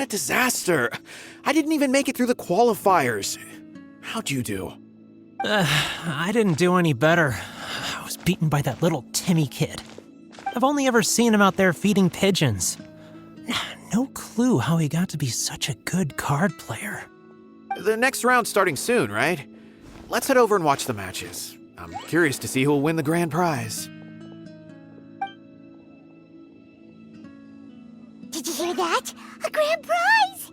What a disaster. I didn't even make it through the qualifiers. How'd you do? I didn't do any better. I was beaten by that little Timmy kid. I've only ever seen him out there feeding pigeons. No clue how he got to be such a good card player. The next round's starting soon, right? Let's head over and watch the matches. I'm curious to see who'll win the grand prize. Did you hear that? A grand prize!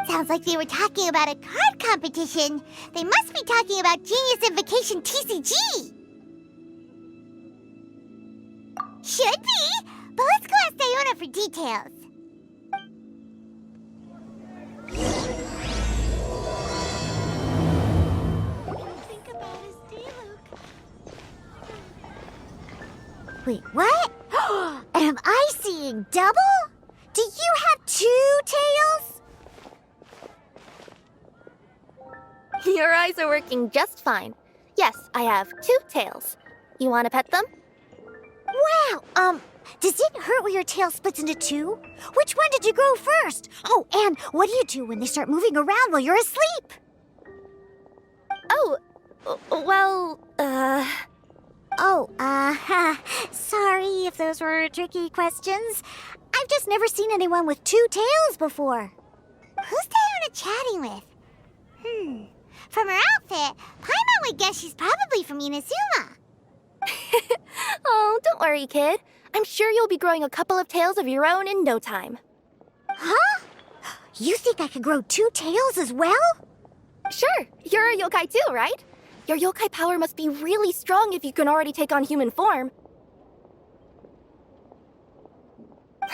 Sounds like they were talking about a card competition. They must be talking about Genius Invocation TCG. Should be, but let's go ask Diona for details. Wait, what? Am I seeing double? Do you have 2 tails? Your eyes are working just fine. Yes, I have 2 tails. You want to pet them? Wow, does it hurt when your tail splits into 2? Which one did you grow first? Oh, and what do you do when they start moving around while you're asleep? Oh, well, sorry if those were tricky questions. I've just never seen anyone with 2 tails before. Who's Diona chatting with? From her outfit, Paimon would guess she's probably from Inazuma. Oh, don't worry, kid. I'm sure you'll be growing a couple of tails of your own in no time. Huh? You think I could grow 2 tails as well? Sure, you're a yokai too, right? Your yokai power must be really strong if you can already take on human form.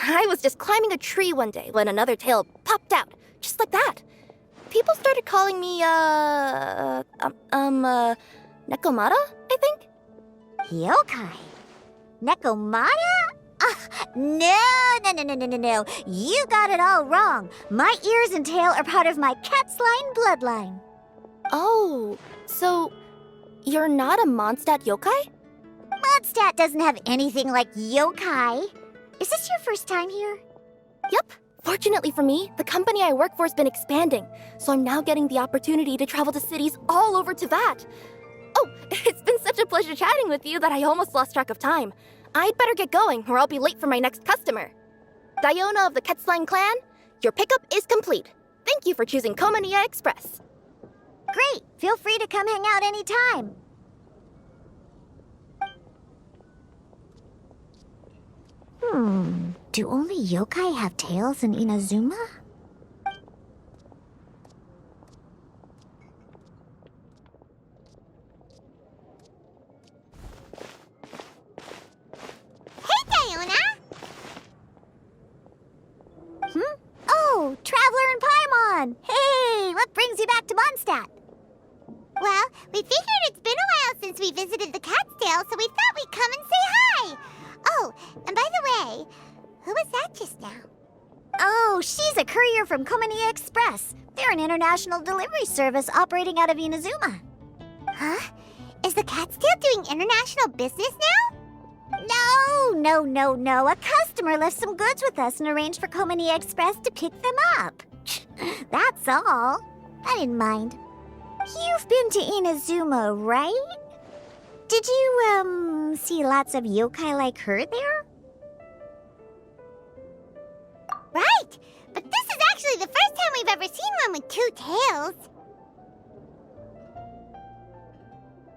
I was just climbing a tree one day when another tail popped out, just like that. People started calling me, Nekomata, I think? Yokai? Nekomata? No. You got it all wrong. My ears and tail are part of my cat's line bloodline. Oh, so you're not a Mondstadt yokai? Mondstadt doesn't have anything like yokai. Is this your first time here? Yep. Fortunately for me, the company I work for has been expanding, so I'm now getting the opportunity to travel to cities all over Teyvat. Oh, it's been such a pleasure chatting with you that I almost lost track of time. I'd better get going, or I'll be late for my next customer. Diona of the Quetzline clan, your pickup is complete. Thank you for choosing Komaniya Express. Great. Feel free to come hang out anytime. Do only yokai have tails in Inazuma? Hey, Diona! Oh, Traveler and Paimon! Hey, what brings you back to Mondstadt? Well, we figured it's been a while since we visited the Cat's-tail, so we thought we'd come and say hi! Oh, and by the way, who was that just now? Oh, she's a courier from Komaniya Express. They're an international delivery service operating out of Inazuma. Huh? Is the Cat's-tail doing international business now? No. A customer left some goods with us and arranged for Komaniya Express to pick them up. That's all. I didn't mind. You've been to Inazuma, right? Did you, see lots of yokai like her there? Right! But this is actually the first time we've ever seen one with 2 tails.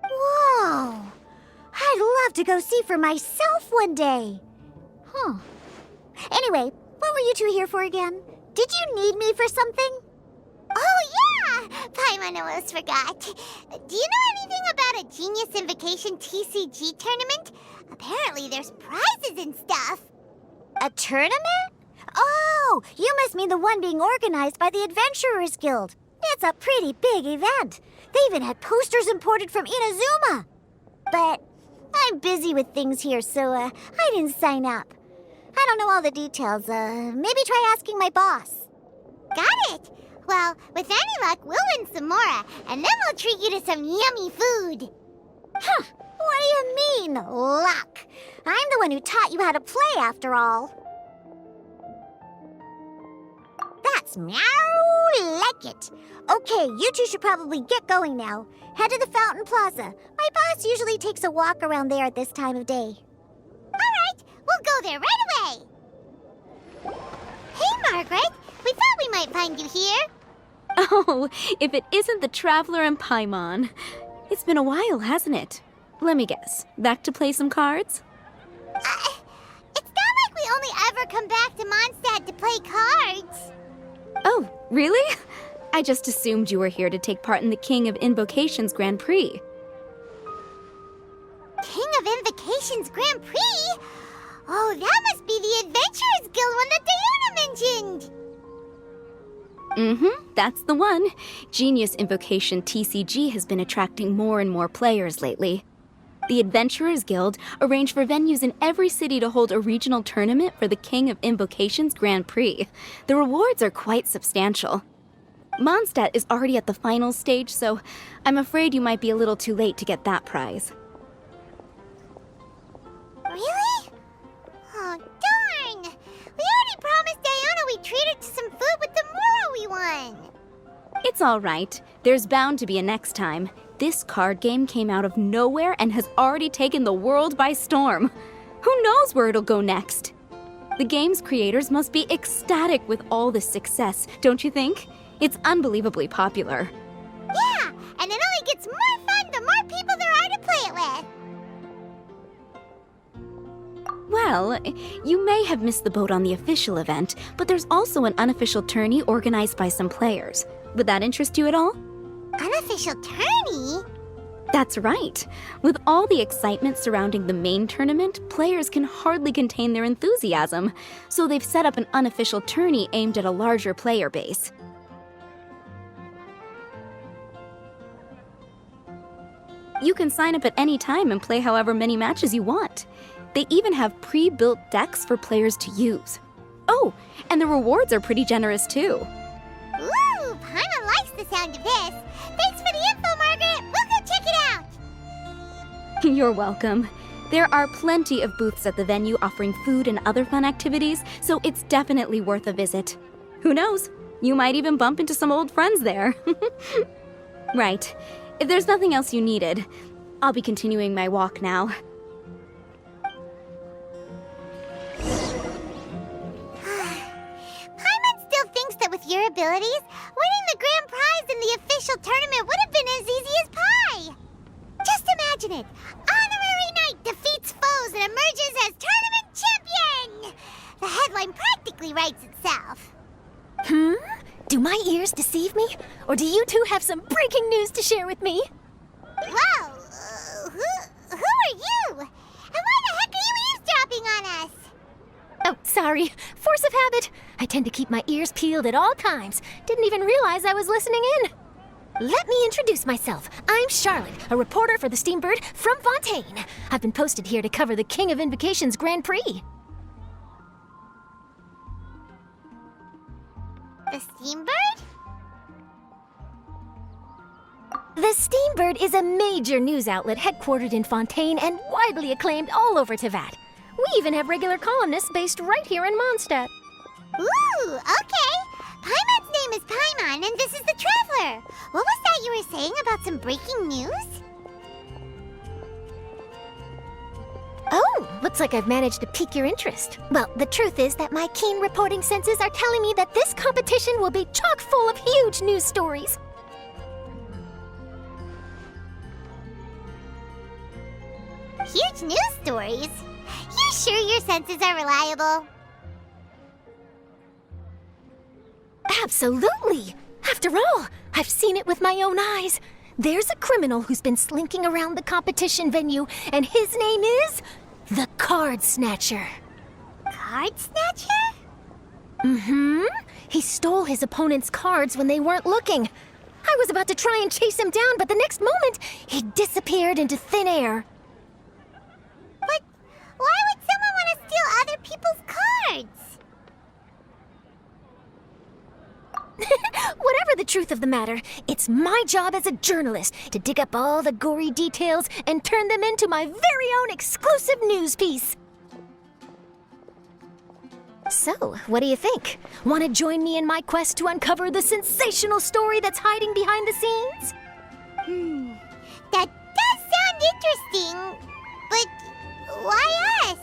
Whoa! I'd love to go see for myself one day. Huh. Anyway, what were you two here for again? Did you need me for something? Oh, yeah! Paimon almost forgot. Do you know anything about a Genius Invocation TCG tournament? Apparently there's prizes and stuff. A tournament? Oh, you must mean the one being organized by the Adventurers Guild. It's a pretty big event. They even had posters imported from Inazuma. But I'm busy with things here, so I didn't sign up. I don't know all the details. Maybe try asking my boss. Got it. Well, with any luck, we'll win some more, and then we'll treat you to some yummy food. Huh. What do you mean, luck? I'm the one who taught you how to play, after all. Yes, meow like it. Okay, you two should probably get going now. Head to the Fountain Plaza. My boss usually takes a walk around there at this time of day. All right, we'll go there right away. Hey, Margaret. We thought we might find you here. Oh, if it isn't the Traveler and Paimon. It's been a while, hasn't it? Let me guess. Back to play some cards? It's not like we only ever come back to Mondstadt to play cards. Oh, really? I just assumed you were here to take part in the King of Invocations Grand Prix. King of Invocations Grand Prix? Oh, that must be the Adventurers Guild one that Diana mentioned. That's the one. Genius Invocation TCG has been attracting more and more players lately. The Adventurers Guild arranged for venues in every city to hold a regional tournament for the King of Invocations Grand Prix. The rewards are quite substantial. Mondstadt is already at the final stage, so I'm afraid you might be a little too late to get that prize. Really? Oh, darn! We already promised Diana we'd treat her to some food with the Moro we won. It's all right. There's bound to be a next time. This card game came out of nowhere and has already taken the world by storm. Who knows where it'll go next? The game's creators must be ecstatic with all this success, don't you think? It's unbelievably popular. Yeah, and it only gets more fun the more people there are to play it with. Well, you may have missed the boat on the official event, but there's also an unofficial tourney organized by some players. Would that interest you at all? Unofficial tourney? That's right. With all the excitement surrounding the main tournament, players can hardly contain their enthusiasm, so they've set up an unofficial tourney aimed at a larger player base. You can sign up at any time and play however many matches you want. They even have pre-built decks for players to use. Oh, and the rewards are pretty generous too. Ooh, Paimon likes the sound of this. Thanks for the info, Margaret. We'll go check it out. You're welcome. There are plenty of booths at the venue offering food and other fun activities, so it's definitely worth a visit. Who knows? You might even bump into some old friends there. Right. If there's nothing else you needed, I'll be continuing my walk now. Paimon still thinks that with your abilities, winning the grand prize in the official tournament would have been as easy as pie. Just imagine it. Honorary Knight defeats foes and emerges as tournament champion. The headline practically writes itself. Do my ears deceive me? Or do you two have some breaking news to share with me? Whoa! Who are you? And why the heck are you eavesdropping on us? Oh, sorry. Force of habit. I tend to keep my ears peeled at all times. Didn't even realize I was listening in. Let me introduce myself. I'm Charlotte, a reporter for the Steambird from Fontaine. I've been posted here to cover the King of Invocations Grand Prix. The Steambird? The Steambird is a major news outlet headquartered in Fontaine and widely acclaimed all over Teyvat. We even have regular columnists based right here in Mondstadt. Ooh, okay. Paimon's name is Paimon, and this is the Traveler. What was that you were saying about some breaking news? Oh, looks like I've managed to pique your interest. Well, the truth is that my keen reporting senses are telling me that this competition will be chock full of huge news stories. Huge news stories? You sure your senses are reliable? Absolutely! After all, I've seen it with my own eyes. There's a criminal who's been slinking around the competition venue, and his name is the Card Snatcher. Card Snatcher? Mm-hmm. He stole his opponent's cards when they weren't looking. I was about to try and chase him down, but the next moment, he disappeared into thin air. But why would someone want to steal other people's cards? Whatever the truth of the matter, it's my job as a journalist to dig up all the gory details and turn them into my very own exclusive news piece. So, what do you think? Want to join me in my quest to uncover the sensational story that's hiding behind the scenes? That does sound interesting, but why us?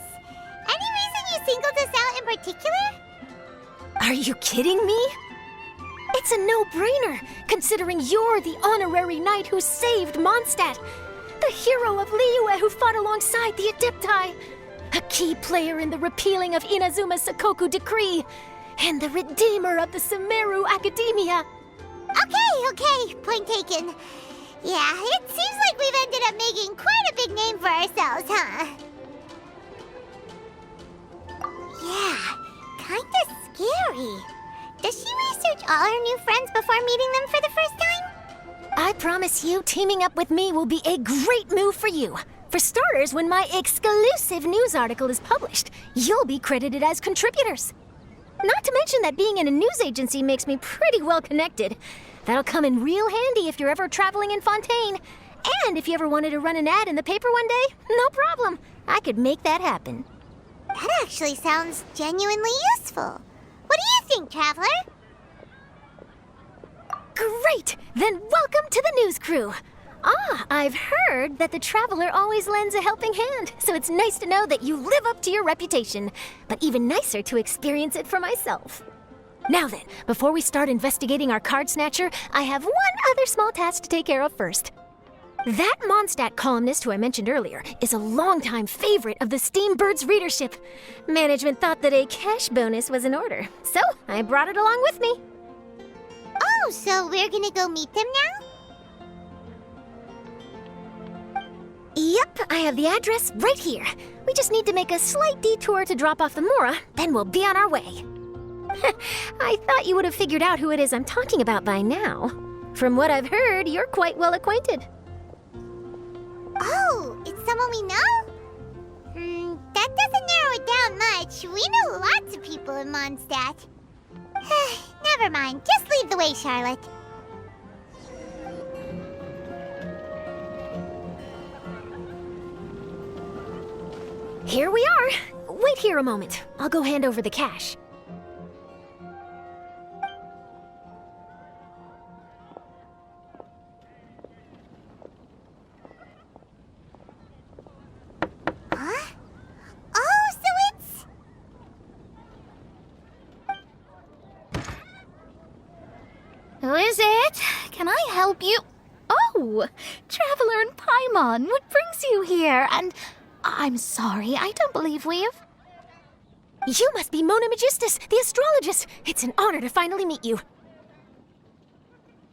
Any reason you singled us out in particular? Are you kidding me? It's a no-brainer, considering you're the honorary knight who saved Mondstadt, the hero of Liyue who fought alongside the Adepti, a key player in the repealing of Inazuma's Sakoku decree, and the redeemer of the Sumeru Academia. Okay, point taken. Yeah, it seems like we've ended up making quite a big name for ourselves, huh? Yeah, kinda scary. Does she research all her new friends before meeting them for the first time? I promise you, teaming up with me will be a great move for you. For starters, when my exclusive news article is published, you'll be credited as contributors. Not to mention that being in a news agency makes me pretty well connected. That'll come in real handy if you're ever traveling in Fontaine. And if you ever wanted to run an ad in the paper one day, no problem. I could make that happen. That actually sounds genuinely useful. What do you think, Traveler? Great! Then welcome to the news crew. I've heard that the Traveler always lends a helping hand, so it's nice to know that you live up to your reputation, but even nicer to experience it for myself. Now then, before we start investigating our card snatcher, I have one other small task to take care of first. That Mondstadt columnist who I mentioned earlier is a longtime favorite of the Steambird's readership. Management thought that a cash bonus was in order, so I brought it along with me. Oh, so we're gonna go meet them now? Yep, I have the address right here. We just need to make a slight detour to drop off the Mora, then we'll be on our way. I thought you would have figured out who it is I'm talking about by now. From what I've heard, you're quite well acquainted. Oh, it's someone we know? That doesn't narrow it down much. We know lots of people in Mondstadt. Never mind, just lead the way, Charlotte. Here we are. Wait here a moment. I'll go hand over the cash. Huh? Oh, so it's... Who is it? Can I help you? Oh, Traveler and Paimon, what brings you here? And I'm sorry, I don't believe we've... You must be Mona Magistus, the astrologist. It's an honor to finally meet you.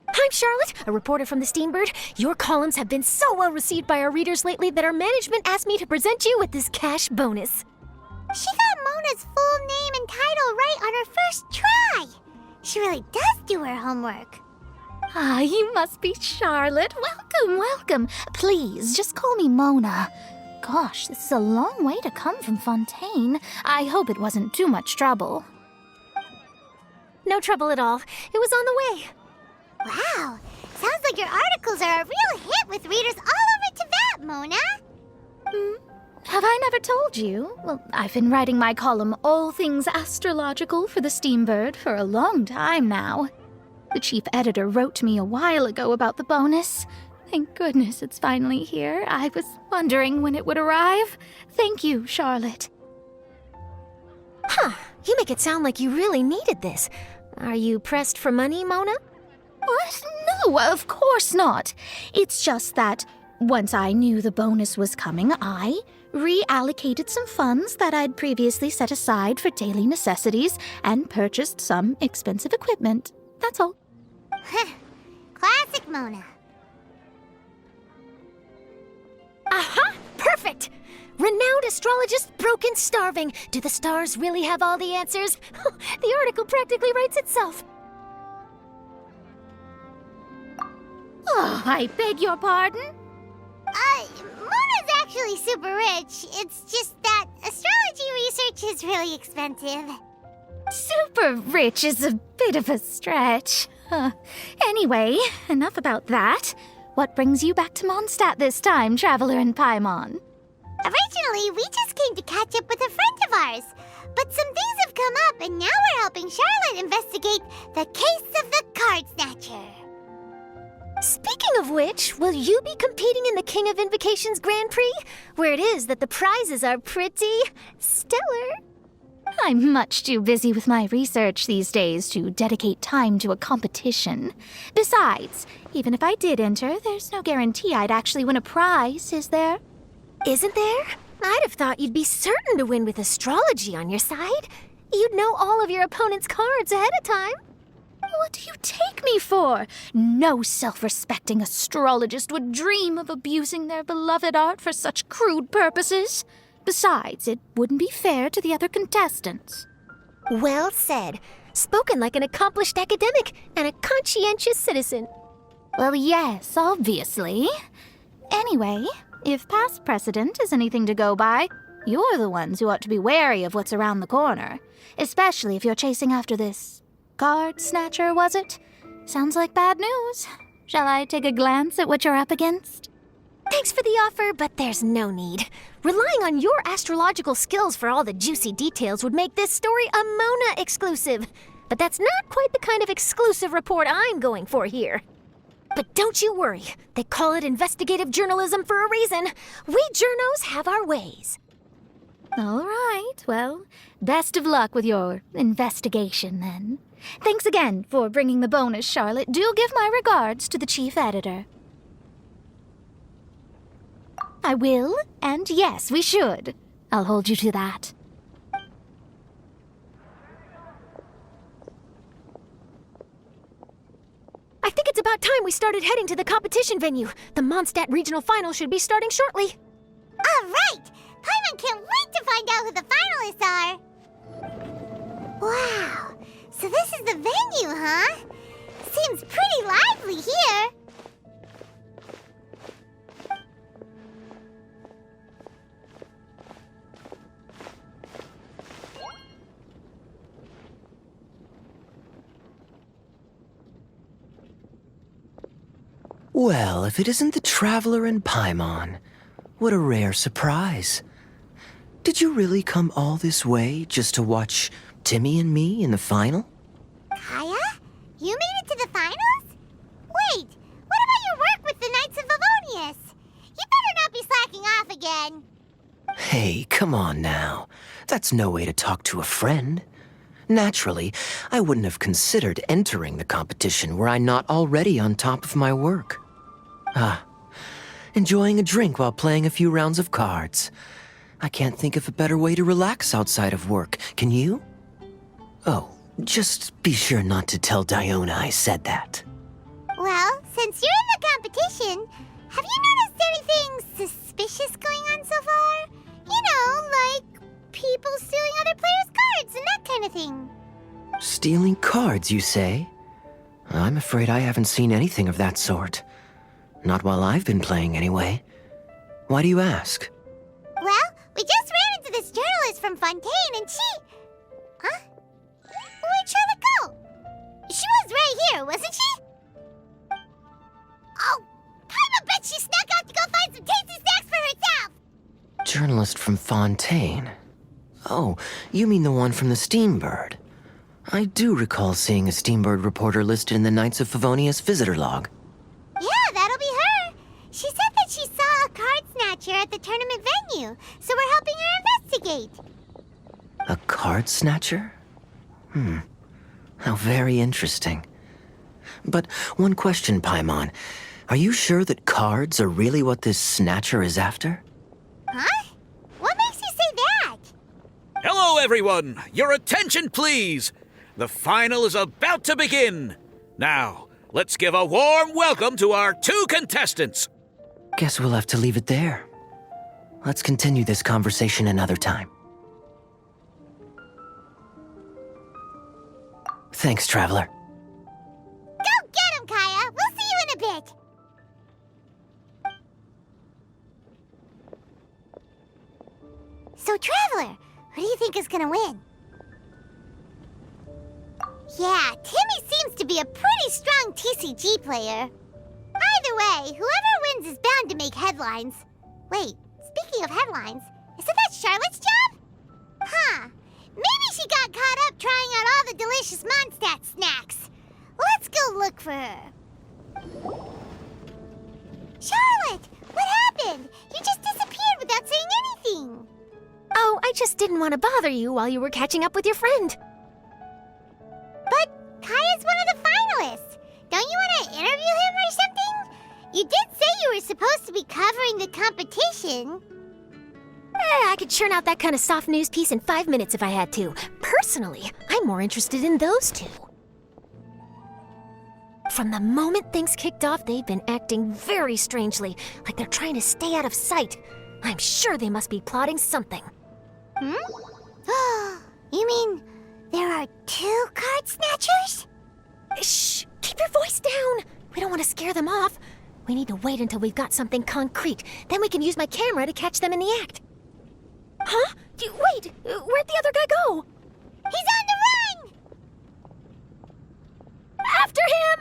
I'm Charlotte, a reporter from the Steambird. Your columns have been so well received by our readers lately that our management asked me to present you with this cash bonus. She got Mona's full name and title right on her first try. She really does do her homework. Ah, you must be Charlotte. Welcome. Please, just call me Mona. Gosh, this is a long way to come from Fontaine. I hope it wasn't too much trouble. No trouble at all. It was on the way. Wow, sounds like your articles are a real hit with readers all over Teyvat, Mona. Have I never told you? Well, I've been writing my column All Things Astrological for the Steambird for a long time now. The chief editor wrote to me a while ago about the bonus. Thank goodness it's finally here. I was wondering when it would arrive. Thank you, Charlotte. Huh, you make it sound like you really needed this. Are you pressed for money, Mona? What? No, of course not. It's just that once I knew the bonus was coming, I reallocated some funds that I'd previously set aside for daily necessities and purchased some expensive equipment. That's all. Classic Mona. Aha! Perfect! Renowned astrologist Broken Starving. Do the stars really have all the answers? The article practically writes itself. Oh, I beg your pardon? Mona's actually super rich. It's just that astrology research is really expensive. Super rich is a bit of a stretch. Anyway, enough about that. What brings you back to Mondstadt this time, Traveler and Paimon? Originally, we just came to catch up with a friend of ours. But some things have come up, and now we're helping Charlotte investigate the case of the card snatcher. Speaking of which, will you be competing in the King of Invocations Grand Prix? Where it is that the prizes are pretty stellar. I'm much too busy with my research these days to dedicate time to a competition. Besides, even if I did enter, there's no guarantee I'd actually win a prize, is there? Isn't there? I'd have thought you'd be certain to win with astrology on your side. You'd know all of your opponent's cards ahead of time. What do you take me for? No self-respecting astrologist would dream of abusing their beloved art for such crude purposes. Besides, it wouldn't be fair to the other contestants. Well said. Spoken like an accomplished academic and a conscientious citizen. Well, yes, obviously. Anyway, if past precedent is anything to go by, you're the ones who ought to be wary of what's around the corner. Especially if you're chasing after this card snatcher, was it? Sounds like bad news. Shall I take a glance at what you're up against? Thanks for the offer, but there's no need. Relying on your astrological skills for all the juicy details would make this story a Mona exclusive. But that's not quite the kind of exclusive report I'm going for here. But don't you worry. They call it investigative journalism for a reason. We journos have our ways. All right, well, best of luck with your investigation, then. Thanks again for bringing the bonus, Charlotte. Do give my regards to the chief editor. I will, and yes, we should. I'll hold you to that. I think it's about time we started heading to the competition venue. The Mondstadt Regional Final should be starting shortly. All right! Paimon can't wait to find out who the finalists are! Wow! So this is the venue, huh? Seems pretty lively here. Well, if it isn't the Traveler and Paimon, what a rare surprise. Did you really come all this way just to watch Timmy and me in the final? Kaya? You made it to the finals? Wait, what about your work with the Knights of Favonius? You better not be slacking off again. Hey, come on now. That's no way to talk to a friend. Naturally, I wouldn't have considered entering the competition were I not already on top of my work. Enjoying a drink while playing a few rounds of cards. I can't think of a better way to relax outside of work, can you? Oh, just be sure not to tell Diona I said that. Well, since you're in the competition, have you noticed anything suspicious going on so far? You know, like people stealing other players' cards and that kind of thing. Stealing cards, you say? I'm afraid I haven't seen anything of that sort. Not while I've been playing, anyway. Why do you ask? Well, we just ran into this journalist from Fontaine and she... Huh? Where'd Charlotte go? She was right here, wasn't she? Oh, I bet she snuck out to go find some tasty snacks for herself! Journalist from Fontaine. Oh, you mean the one from the Steambird. I do recall seeing a Steambird reporter listed in the Knights of Favonius visitor log. Yeah, that'll be her. She said that she saw a card snatcher at the tournament venue, so we're helping her investigate. A card snatcher? How very interesting. But one question, Paimon. Are you sure that cards are really what this snatcher is after? Huh? What makes you say that? Hello, everyone! Your attention, please! The final is about to begin! Now, let's give a warm welcome to our two contestants! Guess we'll have to leave it there. Let's continue this conversation another time. Thanks, Traveler. Go get him, Kaya! We'll see you in a bit! So, Traveler, who do you think is gonna win? Yeah, Timmy seems to be a pretty strong TCG player. Either way, whoever wins is bound to make headlines. Wait, speaking of headlines, isn't that Charlotte's job? Huh. Maybe she got caught up trying out all the delicious Mondstadt snacks. Let's go look for her. Charlotte, what happened? You just disappeared without saying anything. Oh, I just didn't want to bother you while you were catching up with your friend. But Kaya's one of the finalists. Don't you want to interview him or something? You did say you were supposed to be covering the competition. I could churn out that kind of soft news piece in 5 minutes if I had to. Personally, I'm more interested in those two. From the moment things kicked off, they've been acting very strangely, like they're trying to stay out of sight. I'm sure they must be plotting something. You mean there are 2 card snatchers? Shh! Keep your voice down! We don't want to scare them off. We need to wait until we've got something concrete. Then we can use my camera to catch them in the act. Huh? Wait! Where'd the other guy go? He's on the run! After him!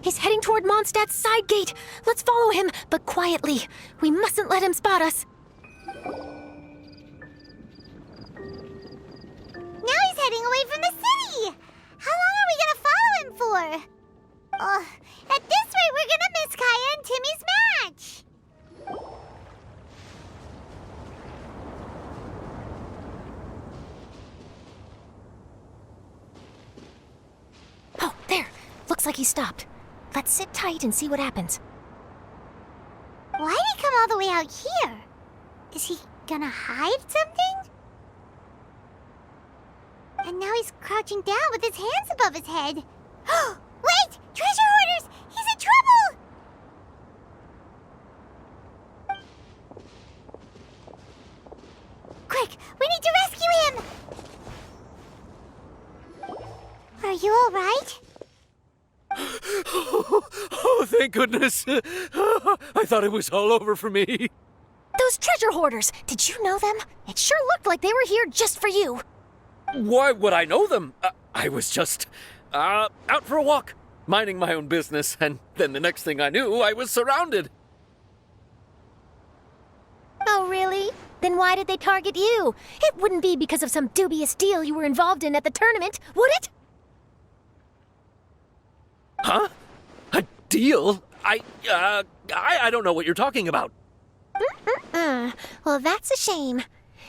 He's heading toward Mondstadt's side gate. Let's follow him, but quietly. We mustn't let him spot us. Now he's heading away from the city! How long are we gonna follow him for? At this rate, we're gonna miss Kaya and Timmy's match! Oh, there. Looks like he stopped. Let's sit tight and see what happens. Why'd he come all the way out here? Is he gonna hide something? And now he's crouching down with his hands above his head. Wait! Treasure hoarders! He's in trouble! Quick! We need to rescue him! Are you alright? Oh, thank goodness. I thought it was all over for me. Those treasure hoarders, did you know them? It sure looked like they were here just for you. Why would I know them? I was just out for a walk, minding my own business, and then the next thing I knew, I was surrounded. Oh, really? Then why did they target you? It wouldn't be because of some dubious deal you were involved in at the tournament, would it? Huh? A deal? I don't know what you're talking about. Well, that's a shame.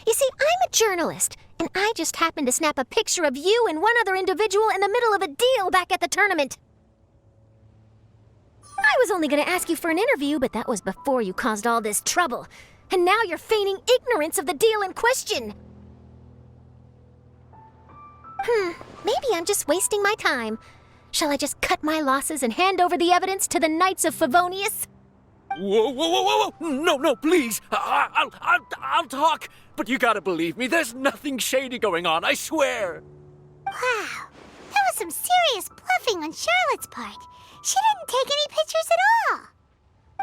You see, I'm a journalist, and I just happened to snap a picture of you and one other individual in the middle of a deal back at the tournament. I was only going to ask you for an interview, but that was before you caused all this trouble. And now you're feigning ignorance of the deal in question. Maybe I'm just wasting my time. Shall I just cut my losses and hand over the evidence to the Knights of Favonius? Whoa. No, please. I'll talk. But you gotta believe me, there's nothing shady going on, I swear. Wow, that was some serious bluffing on Charlotte's part. She didn't take any pictures at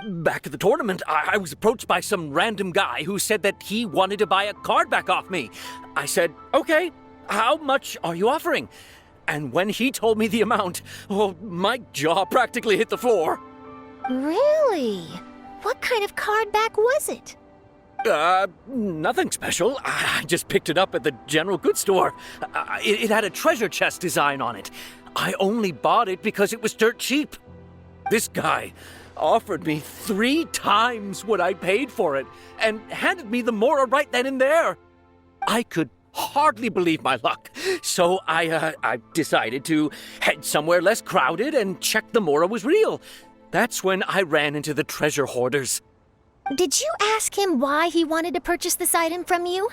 all. Back at the tournament, I was approached by some random guy who said that he wanted to buy a card back off me. I said, okay, how much are you offering? And when he told me the amount, my jaw practically hit the floor. Really? What kind of card back was it? Nothing special. I just picked it up at the general goods store. It had a treasure chest design on it. I only bought it because it was dirt cheap. This guy offered me 3 times what I paid for it and handed me the Mora right then and there. I could hardly believe my luck, so I decided to head somewhere less crowded and check the Mora was real. That's when I ran into the treasure hoarders. Did you ask him why he wanted to purchase this item from you?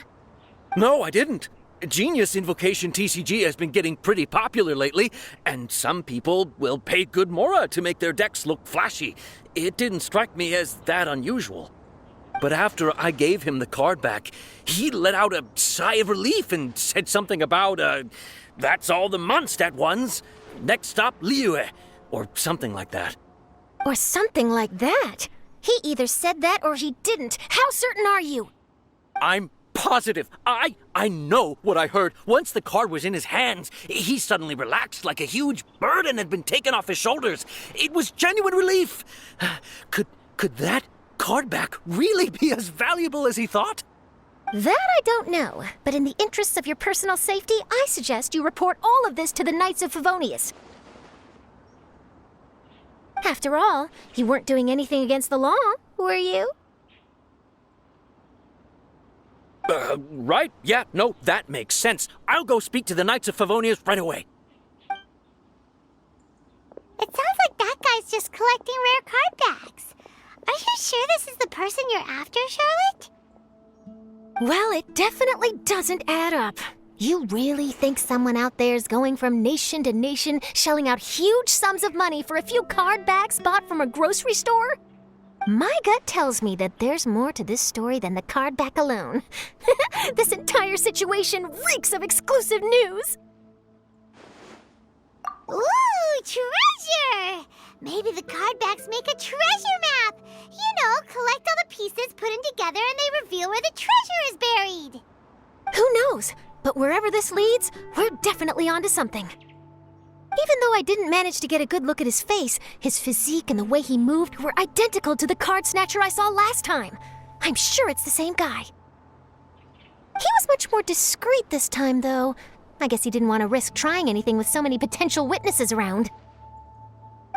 No, I didn't. Genius Invocation TCG has been getting pretty popular lately, and some people will pay good Mora to make their decks look flashy. It didn't strike me as that unusual. But after I gave him the card back, he let out a sigh of relief and said something about, that's all the Mondstadt ones. Next stop, Liyue, or something like that. Or something like that? He either said that or he didn't. How certain are you? I'm positive. I know what I heard. Once the card was in his hands, he suddenly relaxed like a huge burden had been taken off his shoulders. It was genuine relief. Could that card back really be as valuable as he thought? That I don't know, but in the interests of your personal safety, I suggest you report all of this to the Knights of Favonius. After all, you weren't doing anything against the law, were you? Right? Yeah, no, that makes sense. I'll go speak to the Knights of Favonius right away. It sounds like that guy's just collecting rare card backs. Are you sure this is the person you're after, Charlotte? Well, it definitely doesn't add up. You really think someone out there's going from nation to nation, shelling out huge sums of money for a few card backs bought from a grocery store? My gut tells me that there's more to this story than the card back alone. This entire situation reeks of exclusive news! Ooh, treasure! Maybe the card backs make a treasure map! You know, collect all the pieces, put them together, and they reveal where the treasure is buried! Who knows? But wherever this leads, we're definitely onto something. Even though I didn't manage to get a good look at his face, his physique and the way he moved were identical to the card snatcher I saw last time. I'm sure it's the same guy. He was much more discreet this time, though. I guess he didn't want to risk trying anything with so many potential witnesses around.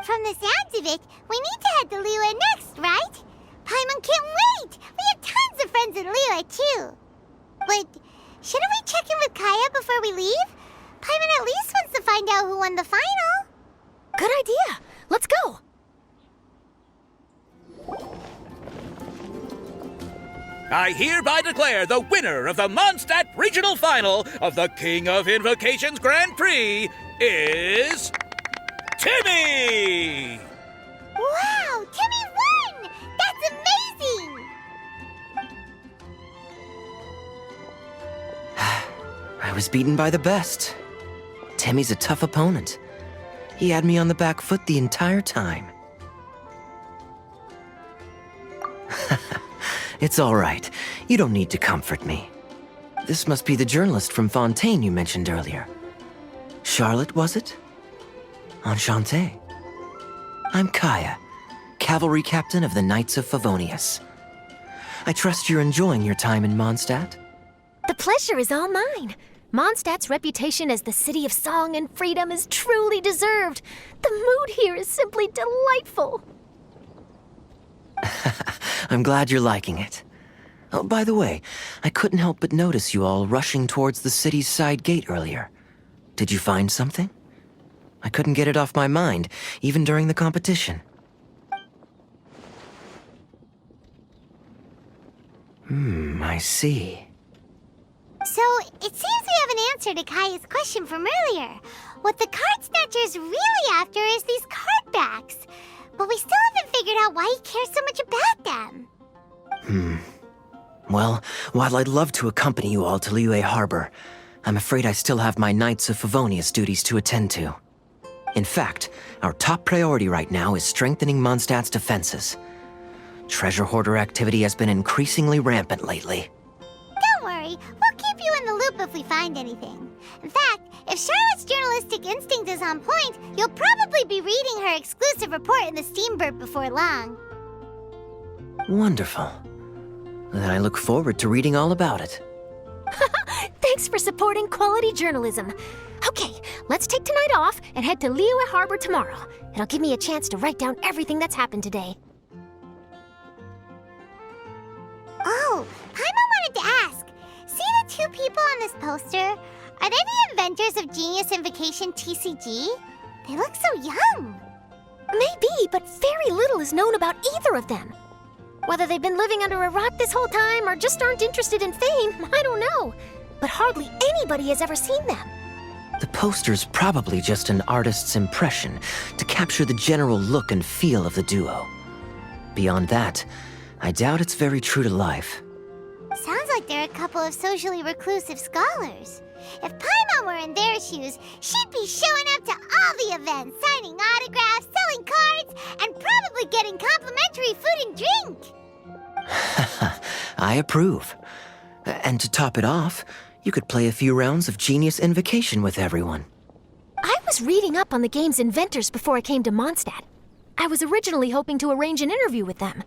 From the sounds of it, we need to head to Liyue next, right? Paimon can't wait! We have tons of friends in Liyue, too. But shouldn't we check in with Kaya before we leave? Paimon at least wants to find out who won the final. Good idea. Let's go. I hereby declare the winner of the Mondstadt Regional Final of the King of Invocations Grand Prix is Timmy! Wow, Timmy won! That's amazing! I was beaten by the best. Timmy's a tough opponent. He had me on the back foot the entire time. It's all right. You don't need to comfort me. This must be the journalist from Fontaine you mentioned earlier. Charlotte, was it? Enchanté. I'm Kaya, cavalry captain of the Knights of Favonius. I trust you're enjoying your time in Mondstadt? The pleasure is all mine. Mondstadt's reputation as the city of song and freedom is truly deserved. The mood here is simply delightful. I'm glad you're liking it. Oh, by the way, I couldn't help but notice you all rushing towards the city's side gate earlier. Did you find something? I couldn't get it off my mind, even during the competition. I see. So, it seems we have an answer to Kaya's question from earlier. What the card snatcher's really after is these card backs. But we still haven't figured out why he cares so much about them. Well, while I'd love to accompany you all to Liyue Harbor, I'm afraid I still have my Knights of Favonius duties to attend to. In fact, our top priority right now is strengthening Mondstadt's defenses. Treasure hoarder activity has been increasingly rampant lately. Don't worry, we'll keep you in the loop if we find anything. In fact, if Charlotte's journalistic instinct is on point, you'll probably be reading her exclusive report in the Steambird before long. Wonderful. Then I look forward to reading all about it. Thanks for supporting quality journalism. Okay, let's take tonight off and head to Liyue Harbor tomorrow. It'll give me a chance to write down everything that's happened today. Oh, Paimon wanted to ask. See the two people on this poster? Are they the inventors of Genius Invocation TCG? They look so young. Maybe, but very little is known about either of them. Whether they've been living under a rock this whole time or just aren't interested in fame, I don't know. But hardly anybody has ever seen them. The poster's probably just an artist's impression to capture the general look and feel of the duo. Beyond that, I doubt it's very true to life. Sounds like they're a couple of socially reclusive scholars. If Paimon were in their shoes, she'd be showing up to all the events, signing autographs, selling cards, and probably getting complimentary food and drink. I approve. And to top it off, you could play a few rounds of Genius Invocation with everyone. I was reading up on the game's inventors before I came to Mondstadt. I was originally hoping to arrange an interview with them.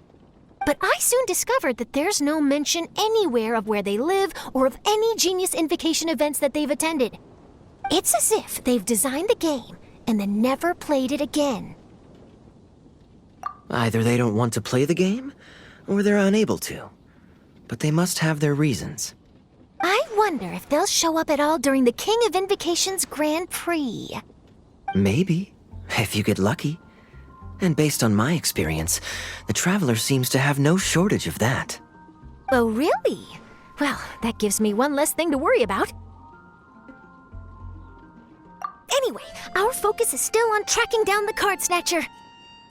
But I soon discovered that there's no mention anywhere of where they live or of any Genius Invocation events that they've attended. It's as if they've designed the game and then never played it again. Either they don't want to play the game, or they're unable to. But they must have their reasons. I wonder if they'll show up at all during the King of Invocation's Grand Prix. Maybe, if you get lucky. And based on my experience, the Traveler seems to have no shortage of that. Oh, really? Well, that gives me one less thing to worry about. Anyway, our focus is still on tracking down the card snatcher.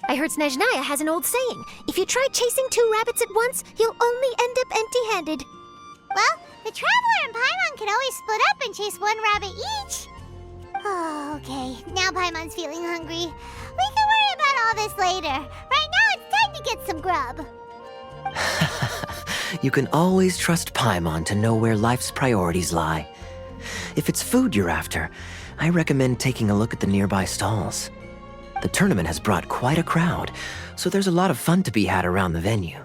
I heard Snezhnaya has an old saying, if you try chasing 2 rabbits at once, you'll only end up empty-handed. Well, the Traveler and Paimon can always split up and chase 1 rabbit each. Oh, okay. Now Paimon's feeling hungry. We can worry about all this later. Right now, it's time to get some grub. You can always trust Paimon to know where life's priorities lie. If it's food you're after, I recommend taking a look at the nearby stalls. The tournament has brought quite a crowd, so there's a lot of fun to be had around the venue.